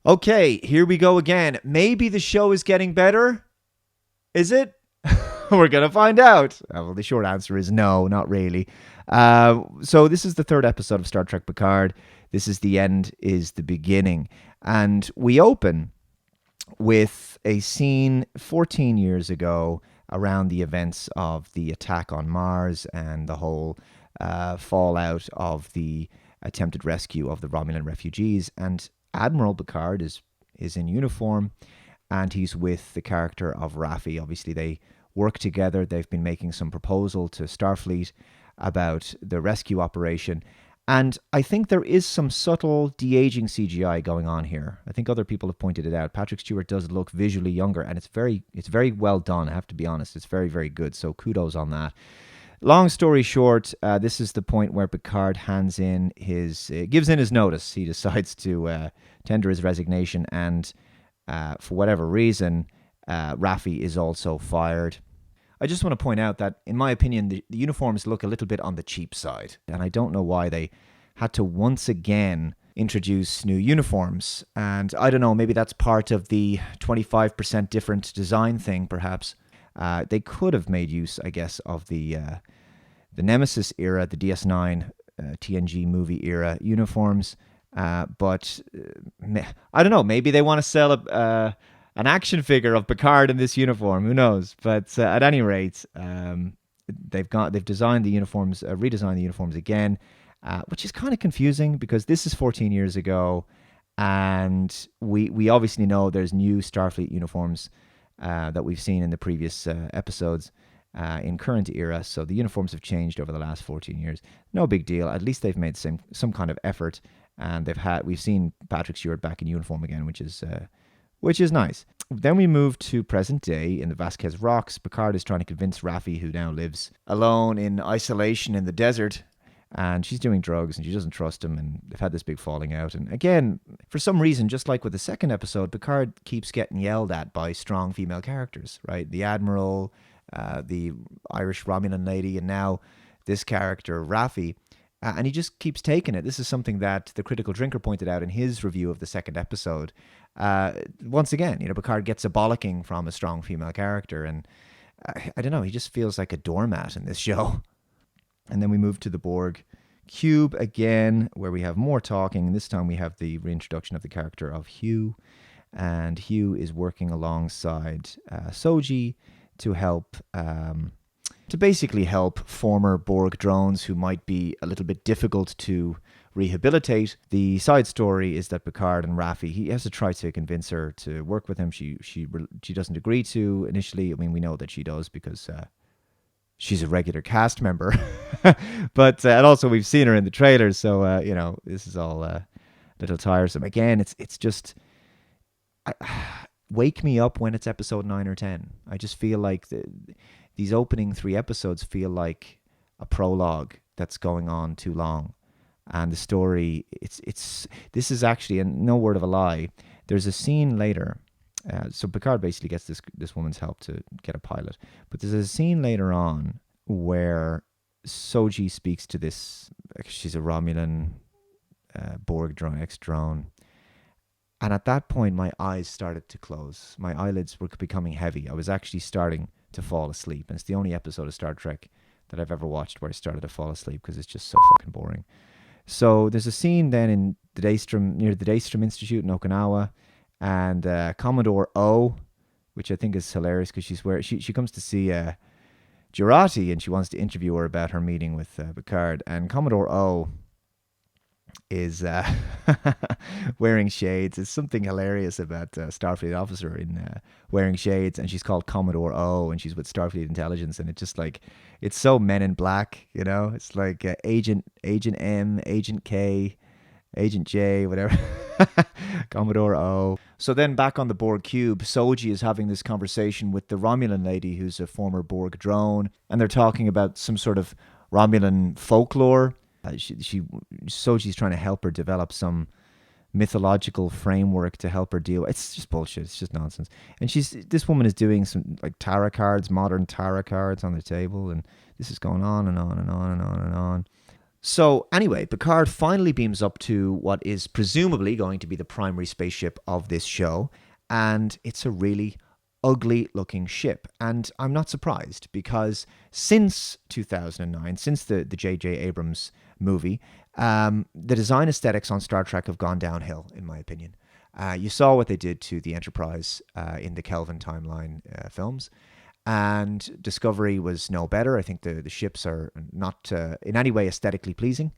Okay, here we go again. Maybe the show is getting better. Is it? We're going to find out. Well, the short answer is no, not really. So, this is the third episode of Star Trek Picard. This is the end, is the beginning. And we open with a scene 14 years ago around the events of the attack on Mars and the whole fallout of the attempted rescue of the Romulan refugees. And Admiral Picard is in uniform, and he's with the character of Raffi. Obviously, they work together. They've been making some proposal to Starfleet about the rescue operation. And I think there is some subtle de-aging CGI going on here. I think other people have pointed it out. Patrick Stewart does look visually younger, and it's very well done. I have to be honest; it's very, very good. So kudos on that. Long story short, this is the point where Picard gives in his notice. He decides to tender his resignation, and for whatever reason, Raffi is also fired. I just want to point out that, in my opinion, the uniforms look a little bit on the cheap side, and I don't know why they had to once again introduce new uniforms. And I don't know, maybe that's part of the 25% different design thing, perhaps. They could have made use, I guess, of the Nemesis era, the DS9 TNG movie era uniforms. But I don't know, maybe they want to sell an action figure of Picard in this uniform. Who knows? But at any rate, they've designed the uniforms, redesigned the uniforms again, which is kind of confusing because this is 14 years ago, and we obviously know there's new Starfleet uniforms that we've seen in the previous episodes in current era. So the uniforms have changed over the last 14 years. No big deal. At least they've made some kind of effort, and we've seen Patrick Stewart back in uniform again, which is nice. Then we move to present day in the Vasquez Rocks. Picard is trying to convince Raffi, who now lives alone in isolation in the desert, and she's doing drugs and she doesn't trust him, and they've had this big falling out. And again, for some reason, just like with the second episode, Picard keeps getting yelled at by strong female characters, right? The Admiral, the Irish Romulan lady, and now this character, Raffi. And he just keeps taking it. This is something that the Critical Drinker pointed out in his review of the second episode. Once again, Picard gets a bollocking from a strong female character, and I don't know, he just feels like a doormat in this show. And then we move to the Borg cube again, where we have more talking. This time we have the reintroduction of the character of Hugh, and Hugh is working alongside Soji to help. To basically help former Borg drones who might be a little bit difficult to rehabilitate. The side story is that Picard and Raffi, he has to try to convince her to work with him. She doesn't agree to initially. I mean, we know that she does because she's a regular cast member. But and also we've seen her in the trailers, so this is all a little tiresome. Again, it's just wake me up when it's episode 9 or 10. I just feel like these opening 3 episodes feel like a prologue that's going on too long. And the story, this is actually, and no word of a lie, there's a scene later. So Picard basically gets this woman's help to get a pilot. But there's a scene later on where Soji speaks to this, she's a Romulan Borg drone, ex-drone. And at that point, my eyes started to close. My eyelids were becoming heavy. I was actually starting to fall asleep. And it's the only episode of Star Trek that I've ever watched where I started to fall asleep because it's just so fucking boring. So there's a scene then in the Daystrom, near the Daystrom Institute in Okinawa, and Commodore O, which I think is hilarious because she comes to see Jurati, and she wants to interview her about her meeting with Picard. And Commodore O is wearing shades. There's something hilarious about Starfleet officer in wearing shades, and she's called Commodore O, and she's with Starfleet Intelligence, and it's just like, it's so Men in Black, It's like Agent M, Agent K, Agent J, whatever. Commodore O. So then back on the Borg cube, Soji is having this conversation with the Romulan lady who's a former Borg drone, and they're talking about some sort of Romulan folklore. Soji's trying to help her develop some mythological framework to help her deal. It's just bullshit. It's just nonsense. And this woman is doing some like tarot cards, modern tarot cards on the table, and this is going on and on and on and on and on. So anyway, Picard finally beams up to what is presumably going to be the primary spaceship of this show, and it's a really ugly looking ship. And I'm not surprised, because since 2009, since the J.J. Abrams movie, the design aesthetics on Star Trek have gone downhill, in my opinion. You saw what they did to the Enterprise in the Kelvin timeline films. And Discovery was no better. I think the ships are not in any way aesthetically pleasing.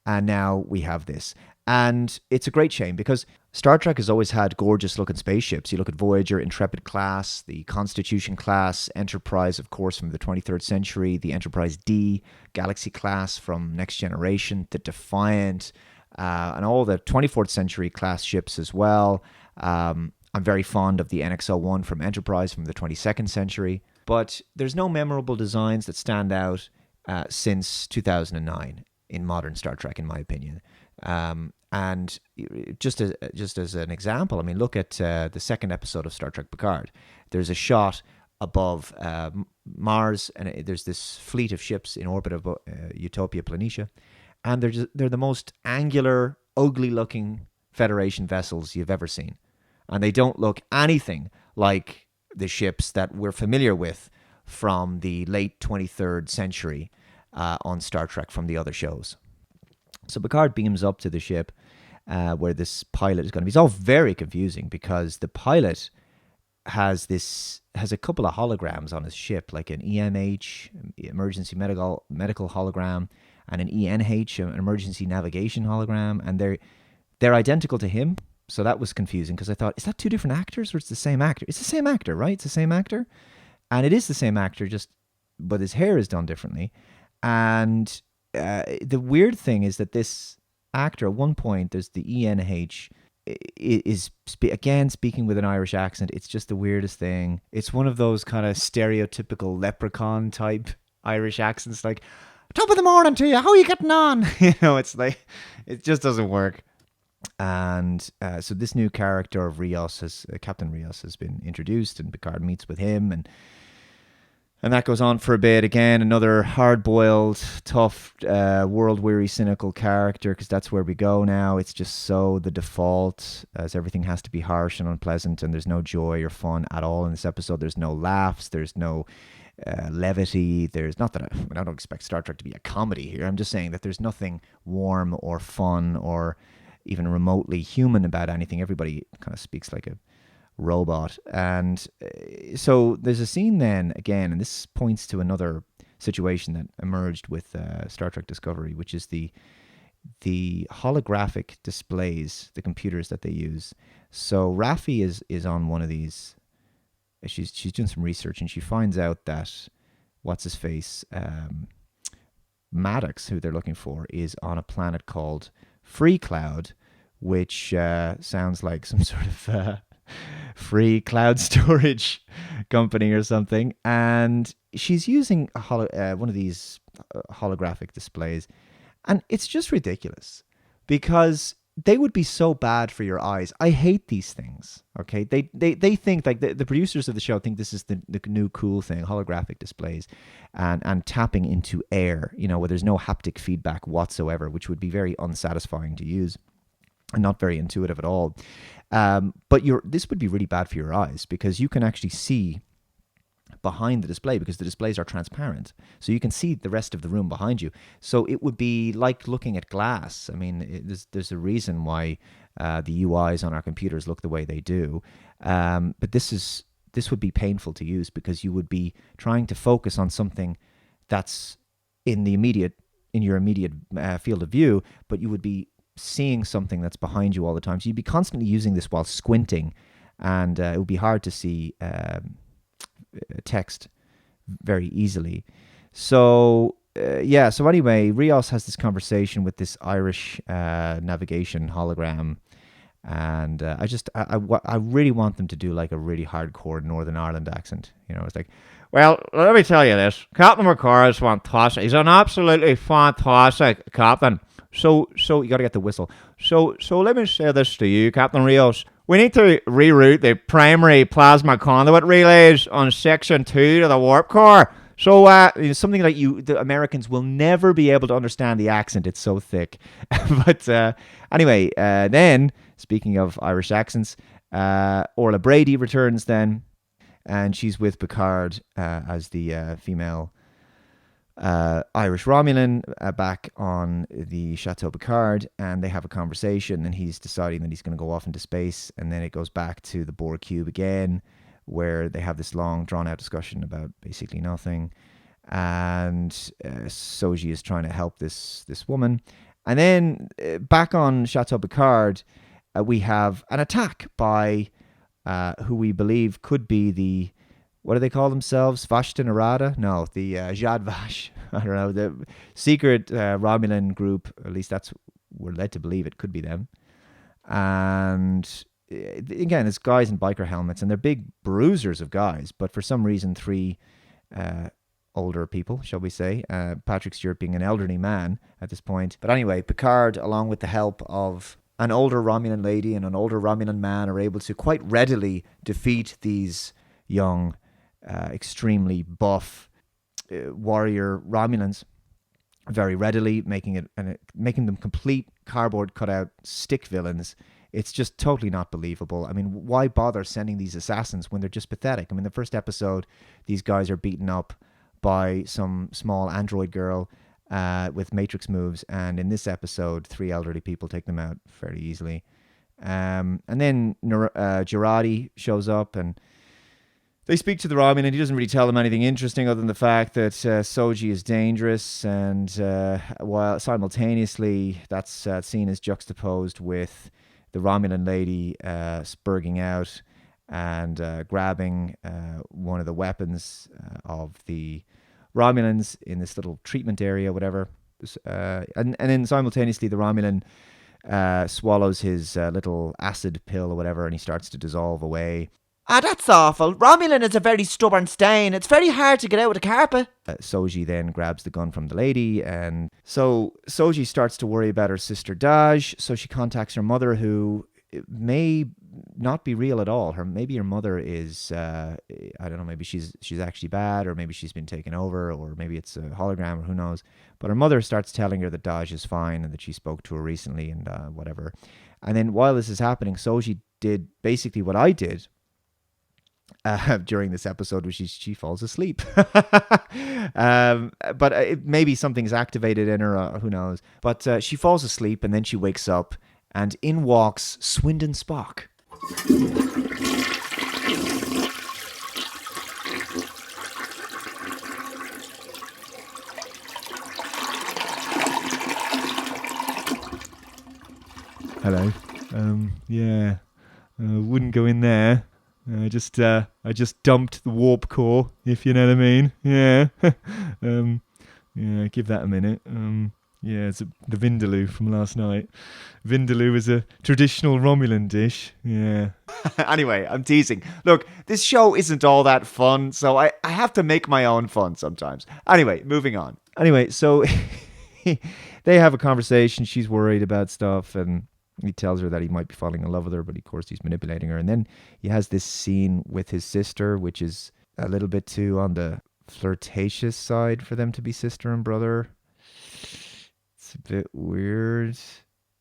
And now we have this. And it's a great shame, because Star Trek has always had gorgeous looking spaceships. You look at Voyager, Intrepid class, the Constitution class, Enterprise, of course, from the 23rd century, the Enterprise D, Galaxy class from Next Generation, the Defiant, and all the 24th century class ships as well. I'm very fond of the NX-01 from Enterprise from the 22nd century. But there's no memorable designs that stand out since 2009 in modern Star Trek, in my opinion. And just as an example, I mean, look at the second episode of Star Trek Picard. There's a shot above Mars, and there's this fleet of ships in orbit of Utopia Planitia, and they're the most angular, ugly-looking Federation vessels you've ever seen, and they don't look anything like the ships that we're familiar with from the late 23rd century on Star Trek from the other shows. So Picard beams up to the ship where this pilot is going to be. It's all very confusing, because the pilot has a couple of holograms on his ship, like an EMH, emergency medical hologram, and an ENH, an emergency navigation hologram, and they're identical to him. So that was confusing, because I thought, is that two different actors or it's the same actor? It's the same actor, right? It's the same actor. And it is the same actor, but his hair is done differently. And the weird thing is that this actor, at one point, there's the ENH, is again speaking with an Irish accent. It's just the weirdest thing. It's one of those kind of stereotypical leprechaun type Irish accents, like, top of the morning to you, how are you getting on? It's like, it just doesn't work. And so this new character of Rios, Captain Rios, has been introduced, and Picard meets with him, and that goes on for a bit. Again, another hard-boiled, tough, world-weary, cynical character, because that's where we go now. It's just so the default, as everything has to be harsh and unpleasant, and there's no joy or fun at all in this episode. There's no laughs. There's no levity. There's not that I don't expect Star Trek to be a comedy here. I'm just saying that there's nothing warm or fun or even remotely human about anything. Everybody kind of speaks like a robot. And so there's a scene then, again, and this points to another situation that emerged with Star Trek Discovery, which is the holographic displays, the computers that they use. So Raffi is on one of these. She's doing some research, and she finds out that what's-his-face, Maddox, who they're looking for, is on a planet called Free Cloud, which sounds like some sort of free cloud storage company or something. And she's using one of these holographic displays, and it's just ridiculous, because they would be so bad for your eyes. I hate these things. Okay, they think, like, the producers of the show think this is the new cool thing, holographic displays, and tapping into air, where there's no haptic feedback whatsoever, which would be very unsatisfying to use and not very intuitive at all. But this would be really bad for your eyes, because you can actually see behind the display, because the displays are transparent, so you can see the rest of the room behind you. So it would be like looking at glass. I mean, there's a reason why the UIs on our computers look the way they do. But this would be painful to use, because you would be trying to focus on something that's in your immediate field of view, but you would be seeing something that's behind you all the time. So you'd be constantly using this while squinting, and it would be hard to see text very easily. So so anyway, Rios has this conversation with this Irish navigation hologram, and I really want them to do like a really hardcore Northern Ireland accent. It's like, well, let me tell you this, Captain Picard is fantastic. He's an absolutely fantastic captain. So you got to get the whistle. So let me say this to you, Captain Rios. We need to reroute the primary plasma conduit relays on Section 2 to the warp core. So, something like the Americans will never be able to understand the accent. It's so thick. But anyway, then, speaking of Irish accents, Orla Brady returns then, and she's with Picard as the female Irish Romulan back on the Chateau Picard, and they have a conversation, and he's deciding that he's going to go off into space, and then it goes back to the Borg cube again, where they have this long, drawn-out discussion about basically nothing, and Soji is trying to help this woman, and then back on Chateau Picard, we have an attack by who we believe could be the, what do they call themselves? Vashta Narada? No, the Jad Vash. I don't know. The secret Romulan group, at least that's, we're led to believe it could be them. And again, it's guys in biker helmets, and they're big bruisers of guys, but for some reason, three older people, shall we say. Patrick Stewart being an elderly man at this point. But anyway, Picard, along with the help of an older Romulan lady and an older Romulan man, are able to quite readily defeat these young, extremely buff warrior Romulans very readily, making them complete cardboard cutout stick villains. It's just totally not believable. I mean, why bother sending these assassins when they're just pathetic? I mean, the first episode, these guys are beaten up by some small android girl with Matrix moves, and in this episode, three elderly people take them out fairly easily. And then Girardi shows up, and they speak to the Romulan, and he doesn't really tell them anything interesting other than the fact that Soji is dangerous, and while simultaneously that's seen as juxtaposed with the Romulan lady spurging out and grabbing one of the weapons of the Romulans in this little treatment area, whatever. And then simultaneously the Romulan swallows his little acid pill or whatever, and he starts to dissolve away. Ah, that's awful. Romulan is a very stubborn stain. It's very hard to get out with a carpet. Soji then grabs the gun from the lady, and so Soji starts to worry about her sister Daj, so she contacts her mother, who may not be real at all. Maybe her mother is, I don't know, maybe she's actually bad, or maybe she's been taken over, or maybe it's a hologram, or who knows. But her mother starts telling her that Daj is fine and that she spoke to her recently and whatever. And then while this is happening, Soji did basically what I did during this episode, which is she falls asleep. But maybe something's activated in her, who knows. But she falls asleep, and then she wakes up, and in walks Swindon Spock. Hello. Yeah. Wouldn't go in there. I just dumped the warp core, if you know what I mean. Yeah. Yeah, give that a minute. Yeah, it's the Vindaloo from last night. Vindaloo is a traditional Romulan dish. Yeah. Anyway, I'm teasing. Look, this show isn't all that fun, so I have to make my own fun sometimes. Anyway, moving on. Anyway, so they have a conversation. She's worried about stuff, and he tells her that he might be falling in love with her, but of course he's manipulating her. And then he has this scene with his sister, which is a little bit too on the flirtatious side for them to be sister and brother. It's a bit weird.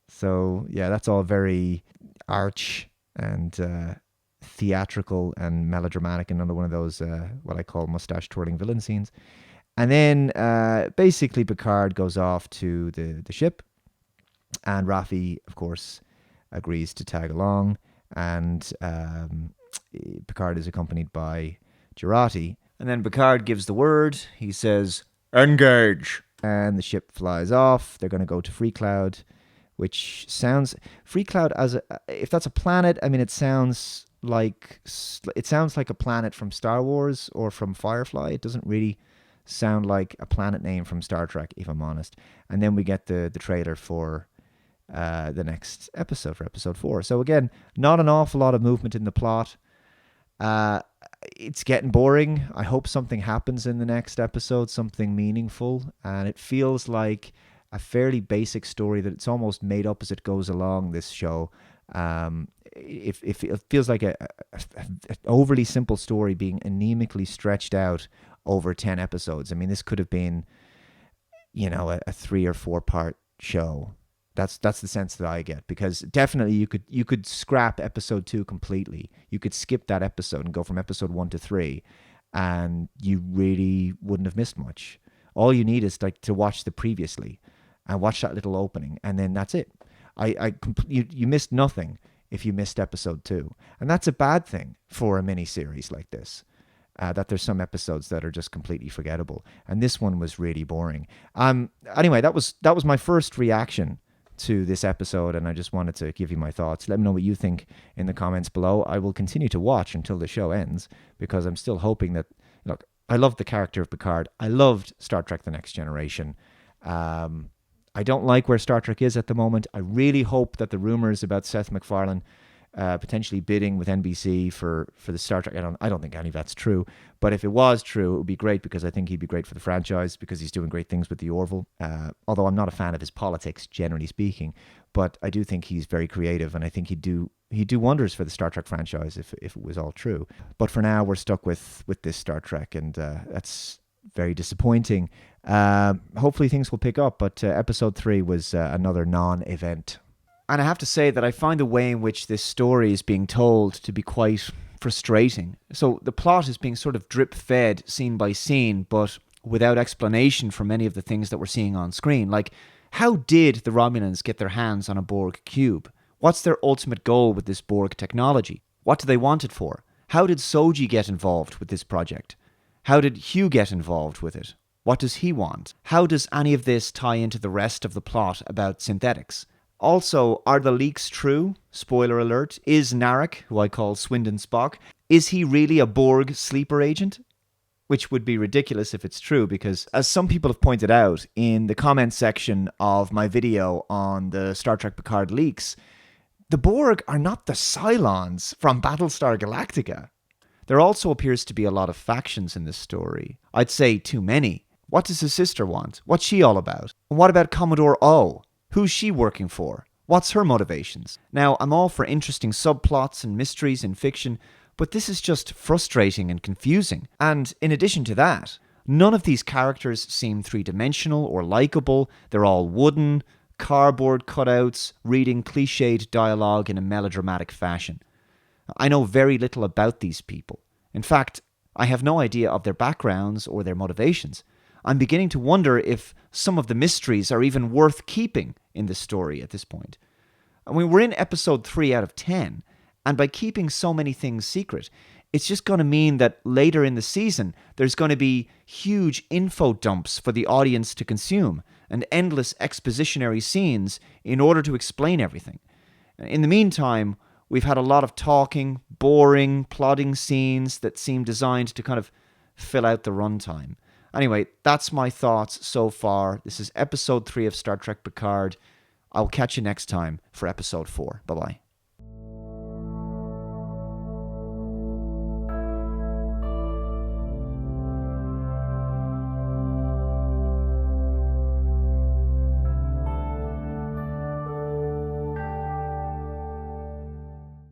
So yeah, that's all very arch and theatrical and melodramatic, and another one of those what I call mustache twirling villain scenes. And then basically Picard goes off to the ship, and Raffi, of course, agrees to tag along, and Picard is accompanied by Girardi. And then Picard gives the word. He says, "Engage!" And the ship flies off. They're going to go to Free Cloud, which sounds... Free Cloud, if that's a planet, I mean, it sounds like a planet from Star Wars or from Firefly. It doesn't really sound like a planet name from Star Trek, if I'm honest. And then we get the trailer for the next episode, for episode 4. So again, not an awful lot of movement in the plot. It's getting boring. I hope something happens in the next episode, something meaningful. And it feels like a fairly basic story that it's almost made up as it goes along, this show. It feels like an overly simple story being anemically stretched out over 10 episodes. I mean, this could have been, a 3 or 4 part show. That's the sense that I get, because definitely you could scrap episode 2 completely. You could skip that episode and go from episode 1 to 3, and you really wouldn't have missed much. All you need is to watch the previously and watch that little opening, and then that's it. You missed nothing if you missed episode 2, and that's a bad thing for a mini series like this. That there's some episodes that are just completely forgettable, and this one was really boring. Anyway, that was my first reaction to this episode, and I just wanted to give you my thoughts. Let me know what you think in the comments below. I will continue to watch until the show ends, because I'm still hoping that, look, I loved the character of Picard. I loved Star Trek The Next Generation. I don't like where Star Trek is at the moment. I really hope that the rumors about Seth MacFarlane potentially bidding with NBC for the Star Trek, I don't think any of that's true, but if it was true, it would be great, because I think he'd be great for the franchise, because he's doing great things with the Orville, although I'm not a fan of his politics, generally speaking, but I do think he's very creative, and I think he'd do wonders for the Star Trek franchise if it was all true. But for now, we're stuck with this Star Trek, and that's very disappointing. Hopefully things will pick up, but episode 3 was another non-event. And I have to say that I find the way in which this story is being told to be quite frustrating. So the plot is being sort of drip-fed scene by scene, but without explanation for many of the things that we're seeing on screen. Like, how did the Romulans get their hands on a Borg cube? What's their ultimate goal with this Borg technology? What do they want it for? How did Soji get involved with this project? How did Hugh get involved with it? What does he want? How does any of this tie into the rest of the plot about synthetics? Also, are the leaks true? Spoiler alert. Is Narek, who I call Swindon Spock, is he really a Borg sleeper agent? Which would be ridiculous if it's true, because as some people have pointed out in the comment section of my video on the Star Trek Picard leaks, the Borg are not the Cylons from Battlestar Galactica. There also appears to be a lot of factions in this story. I'd say too many. What does his sister want? What's she all about? And what about Commodore O? Who's she working for? What's her motivations? Now, I'm all for interesting subplots and mysteries in fiction, but this is just frustrating and confusing. And in addition to that, none of these characters seem three-dimensional or likable. They're all wooden, cardboard cutouts, reading cliched dialogue in a melodramatic fashion. I know very little about these people. In fact, I have no idea of their backgrounds or their motivations. I'm beginning to wonder if some of the mysteries are even worth keeping in the story at this point. I mean, we're in episode 3 out of 10, and by keeping so many things secret, it's just going to mean that later in the season, there's going to be huge info dumps for the audience to consume, and endless expositionary scenes in order to explain everything. In the meantime, we've had a lot of talking, boring, plodding scenes that seem designed to kind of fill out the runtime. Anyway, that's my thoughts so far. This is episode 3 of Star Trek Picard. I'll catch you next time for episode 4. Bye-bye.